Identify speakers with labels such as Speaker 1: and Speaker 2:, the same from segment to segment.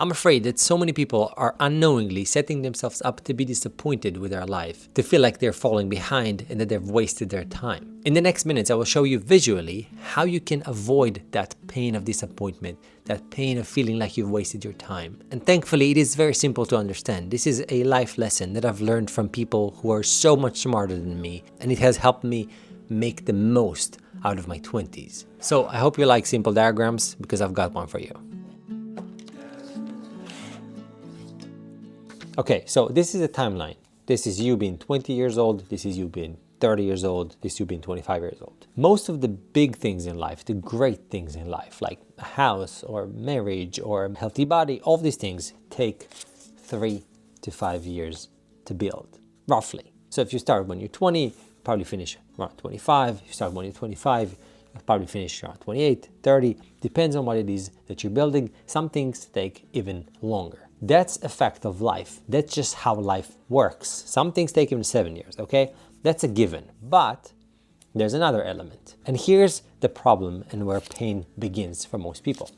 Speaker 1: I'm afraid that so many people are unknowingly setting themselves up to be disappointed with their life, to feel like they're falling behind and that they've wasted their time. In the next minutes, I will show you visually how you can avoid that pain of disappointment, that pain of feeling like you've wasted your time. And thankfully, it is very simple to understand. This is a life lesson that I've learned from people who are so much smarter than me, and it has helped me make the most out of my 20s. So I hope you like simple diagrams, because I've got one for you. Okay, so this is a timeline. This is you being 20 years old, this is you being 30 years old, this is you being 25 years old. Most of the big things in life, the great things in life, like a house or marriage or a healthy body, all of these things take 3 to 5 years to build, roughly. So if you start when you're 20, you probably finish around 25. If you start when you're 25, you'll probably finish around 28, 30. Depends on what it is that you're building. Some things take even longer. That's a fact of life. That's just how life works. Some things take even 7 years, okay? That's a given. But there's another element. And here's the problem and where pain begins for most people.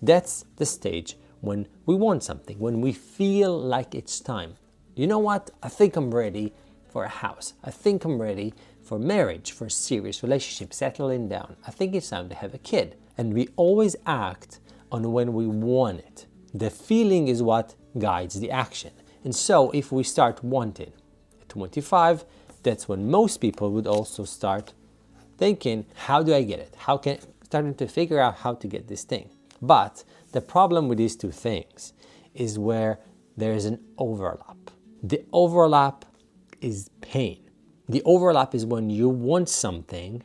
Speaker 1: That's the stage when we want something, when we feel like it's time. You know what? I think I'm ready for a house. I think I'm ready for marriage, for a serious relationship, settling down. I think it's time to have a kid. And we always act on when we want it. The feeling is what guides the action. And so if we start wanting at 25, that's when most people would also start thinking, how do I get it? Starting to figure out how to get this thing. But the problem with these two things is where there is an overlap. The overlap is pain. The overlap is when you want something,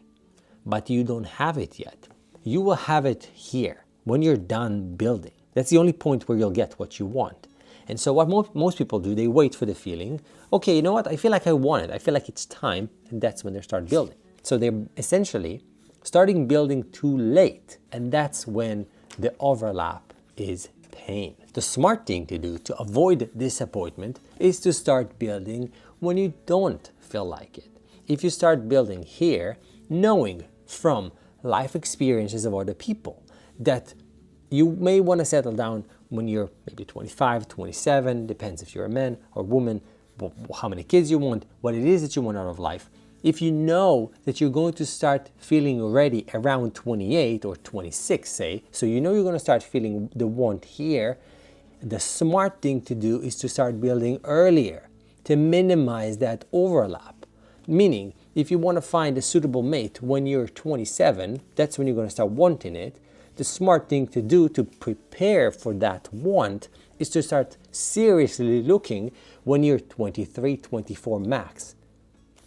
Speaker 1: but you don't have it yet. You will have it here when you're done building. That's the only point where you'll get what you want. And so what most people do, they wait for the feeling, okay, you know what, I feel like I want it, I feel like it's time, and that's when they start building. So they're essentially starting building too late, and that's when the overlap is pain. The smart thing to do to avoid disappointment is to start building when you don't feel like it. If you start building here, knowing from life experiences of other people that you may want to settle down when you're maybe 25, 27, depends if you're a man or woman, how many kids you want, what it is that you want out of life. If you know that you're going to start feeling ready around 28 or 26, say, so you know you're going to start feeling the want here, the smart thing to do is to start building earlier to minimize that overlap. Meaning, if you want to find a suitable mate when you're 27, that's when you're going to start wanting it. The smart thing to do to prepare for that want is to start seriously looking when you're 23, 24 max.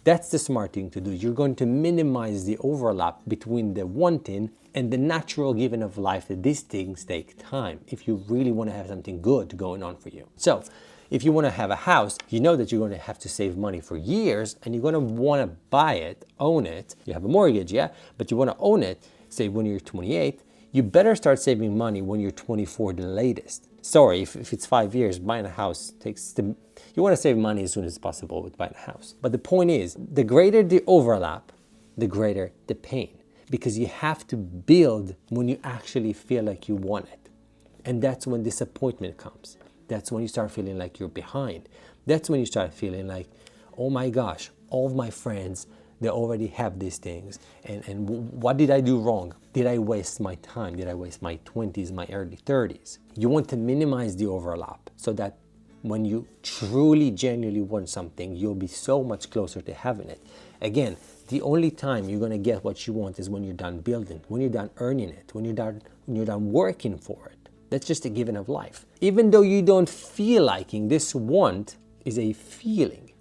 Speaker 1: That's the smart thing to do. You're going to minimize the overlap between the wanting and the natural given of life that these things take time if you really want to have something good going on for you. So if you want to have a house, you know that you're going to have to save money for years and you're going to want to buy it, own it. You have a mortgage, yeah, but you want to own it, say when you're 28, you better start saving money when you're 24 the latest. Sorry, if it's 5 years, buying a house you want to save money as soon as possible with buying a house. But the point is, the greater the overlap, the greater the pain. Because you have to build when you actually feel like you want it. And that's when disappointment comes. That's when you start feeling like you're behind. That's when you start feeling like, oh my gosh, all of my friends, they already have these things. And what did I do wrong? Did I waste my time? Did I waste my 20s, my early 30s? You want to minimize the overlap so that when you truly, genuinely want something, you'll be so much closer to having it. Again, the only time you're going to get what you want is when you're done building, when you're done earning it, when you're done working for it. That's just a given of life. Even though you don't feel liking, this want is a feeling.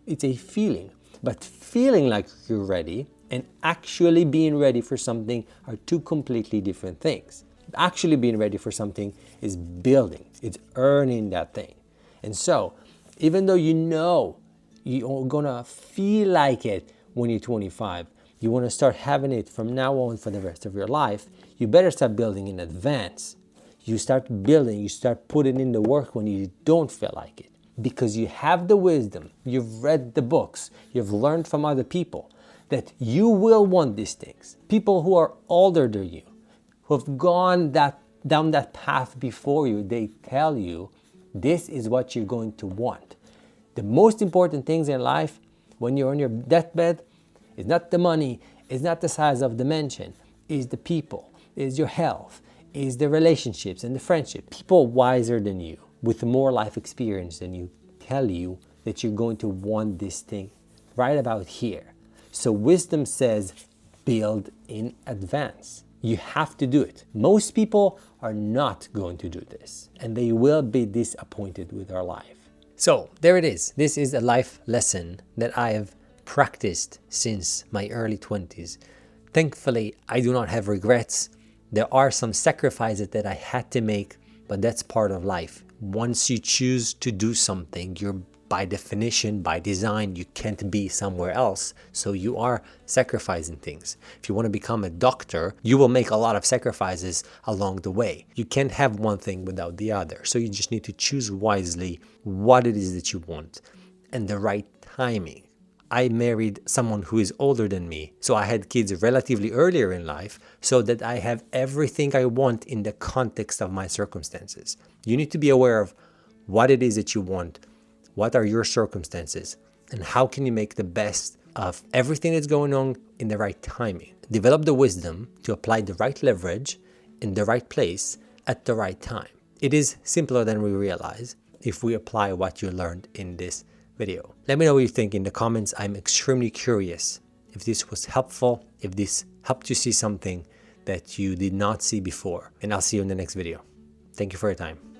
Speaker 1: It's a feeling. But feeling like you're ready and actually being ready for something are two completely different things. Actually being ready for something is building. It's earning that thing. And so, even though you know you're gonna feel like it when you're 25, you wanna start having it from now on for the rest of your life, you better start building in advance. You start building, you start putting in the work when you don't feel like it. Because you have the wisdom, you've read the books, you've learned from other people that you will want these things. People who are older than you, who have gone that down that path before you. They tell you this is what you're going to want. The most important things in life when you're on your deathbed is not the money, is not the size of the mansion, is the people, is your health, is the relationships and the friendships. People wiser than you, with more life experience than you, tell you that you're going to want this thing right about here. So wisdom says, build in advance. You have to do it. Most people are not going to do this, and they will be disappointed with their life. So there it is. This is a life lesson that I have practiced since my early 20s. Thankfully, I do not have regrets. There are some sacrifices that I had to make, but that's part of life. Once you choose to do something, you're by definition, by design, you can't be somewhere else. So you are sacrificing things. If you want to become a doctor, you will make a lot of sacrifices along the way. You can't have one thing without the other. So you just need to choose wisely what it is that you want and the right timing. I married someone who is older than me, so I had kids relatively earlier in life so that I have everything I want in the context of my circumstances. You need to be aware of what it is that you want. What are your circumstances, and how can you make the best of everything that's going on in the right timing? Develop the wisdom to apply the right leverage in the right place at the right time. It is simpler than we realize if we apply what you learned in this video. Let me know what you think in the comments. I'm extremely curious if this was helpful, if this helped you see something that you did not see before. And I'll see you in the next video. Thank you for your time.